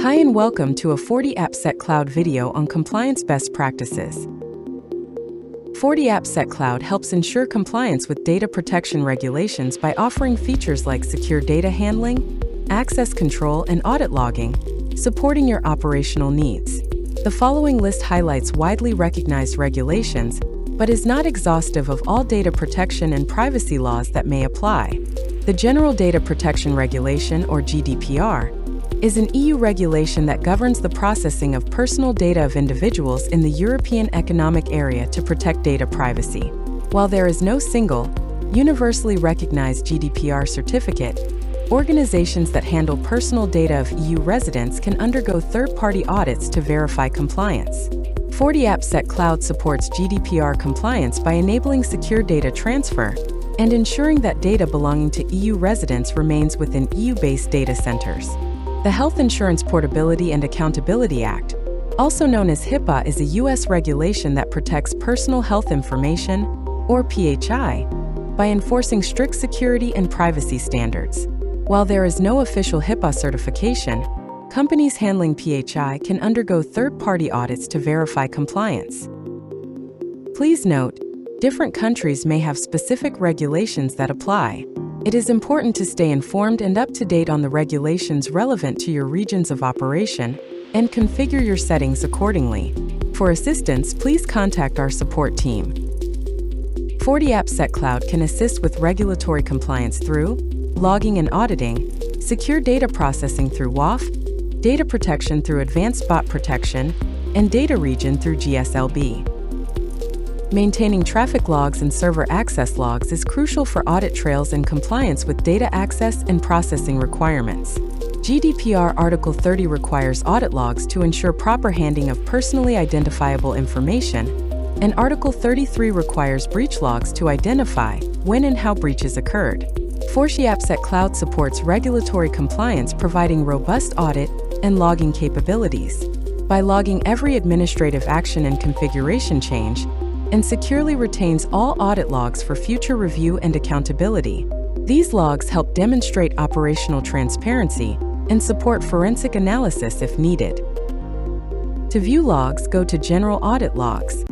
Hi and welcome to a FortiAppSec Cloud video on compliance best practices. FortiAppSec Cloud helps ensure compliance with data protection regulations by offering features like secure data handling, access control, and audit logging, supporting your operational needs. The following list highlights widely recognized regulations, but is not exhaustive of all data protection and privacy laws that may apply. The General Data Protection Regulation, or GDPR, is an EU regulation that governs the processing of personal data of individuals in the European Economic Area to protect data privacy. While there is no single, universally recognized GDPR certificate, organizations that handle personal data of EU residents can undergo third-party audits to verify compliance. FortiAppSec Cloud supports GDPR compliance by enabling secure data transfer and ensuring that data belonging to EU residents remains within EU-based data centers. The Health Insurance Portability and Accountability Act, also known as HIPAA, is a U.S. regulation that protects personal health information, or PHI, by enforcing strict security and privacy standards. While there is no official HIPAA certification, companies handling PHI can undergo third-party audits to verify compliance. Please note, different countries may have specific regulations that apply. It is important to stay informed and up to date on the regulations relevant to your regions of operation and configure your settings accordingly. For assistance, please contact our support team. FortiAppSec Cloud can assist with regulatory compliance through logging and auditing, secure data processing through WAF, data protection through advanced bot protection, and data region through GSLB. Maintaining traffic logs and server access logs is crucial for audit trails and compliance with data access and processing requirements. GDPR Article 30 requires audit logs to ensure proper handling of personally identifiable information, and Article 33 requires breach logs to identify when and how breaches occurred. FortiAppSec Cloud supports regulatory compliance, providing robust audit and logging capabilities. By logging every administrative action and configuration change, and securely retains all audit logs for future review and accountability. These logs help demonstrate operational transparency and support forensic analysis if needed. To view logs, go to General Audit Logs.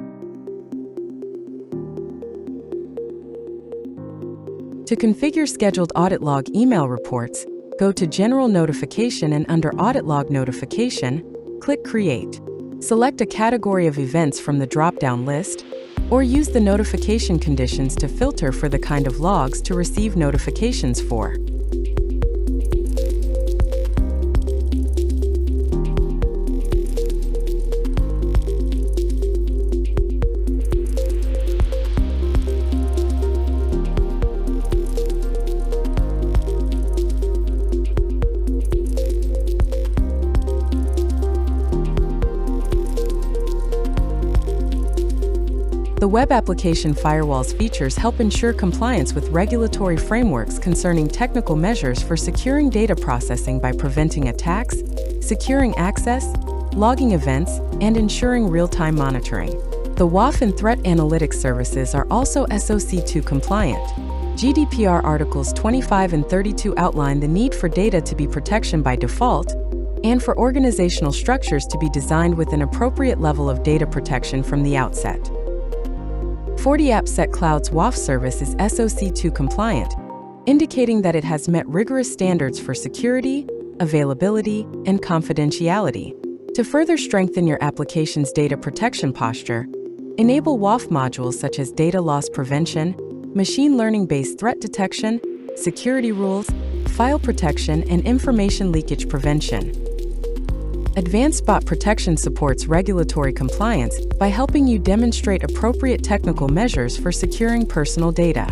To configure scheduled audit log email reports, go to General Notification and under Audit Log Notification, click Create. Select a category of events from the drop-down list, or use the notification conditions to filter for the kind of logs to receive notifications for. The Web Application Firewall's features help ensure compliance with regulatory frameworks concerning technical measures for securing data processing by preventing attacks, securing access, logging events, and ensuring real-time monitoring. The WAF and Threat Analytics services are also SOC 2 compliant. GDPR Articles 25 and 32 outline the need for data to be protection by default and for organizational structures to be designed with an appropriate level of data protection from the outset. FortiAppSec Cloud's WAF service is SOC 2 compliant, indicating that it has met rigorous standards for security, availability, and confidentiality. To further strengthen your application's data protection posture, enable WAF modules such as data loss prevention, machine learning-based threat detection, security rules, file protection, and information leakage prevention. Advanced Bot Protection supports regulatory compliance by helping you demonstrate appropriate technical measures for securing personal data.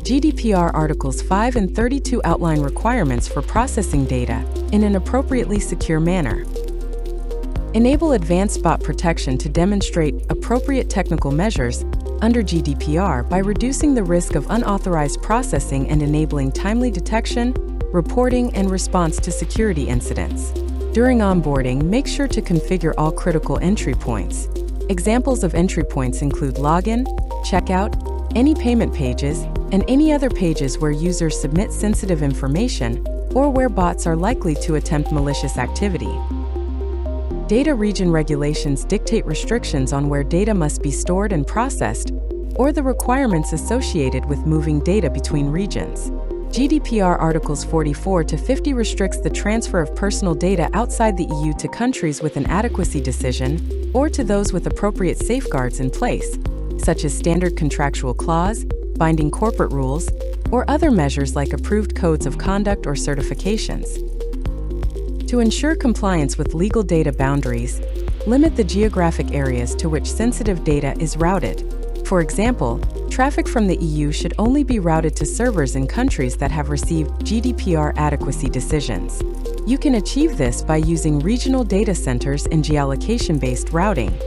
GDPR Articles 5 and 32 outline requirements for processing data in an appropriately secure manner. Enable Advanced Bot Protection to demonstrate appropriate technical measures under GDPR by reducing the risk of unauthorized processing and enabling timely detection, reporting, and response to security incidents. During onboarding, make sure to configure all critical entry points. Examples of entry points include login, checkout, any payment pages, and any other pages where users submit sensitive information or where bots are likely to attempt malicious activity. Data region regulations dictate restrictions on where data must be stored and processed, or the requirements associated with moving data between regions. GDPR Articles 44 to 50 restricts the transfer of personal data outside the EU to countries with an adequacy decision, or to those with appropriate safeguards in place, such as standard contractual clause, binding corporate rules, or other measures like approved codes of conduct or certifications. To ensure compliance with legal data boundaries, limit the geographic areas to which sensitive data is routed. For example, traffic from the EU should only be routed to servers in countries that have received GDPR adequacy decisions. You can achieve this by using regional data centers and geolocation-based routing.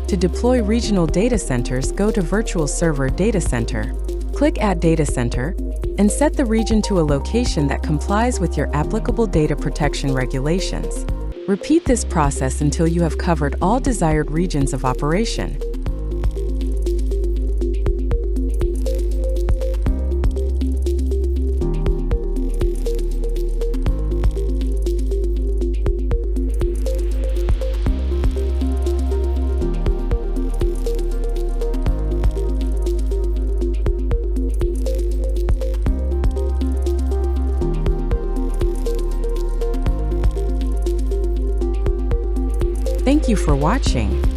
To deploy regional data centers, go to Virtual Server Data Center. Click Add Data Center, and set the region to a location that complies with your applicable data protection regulations. Repeat this process until you have covered all desired regions of operation. Thank you for watching.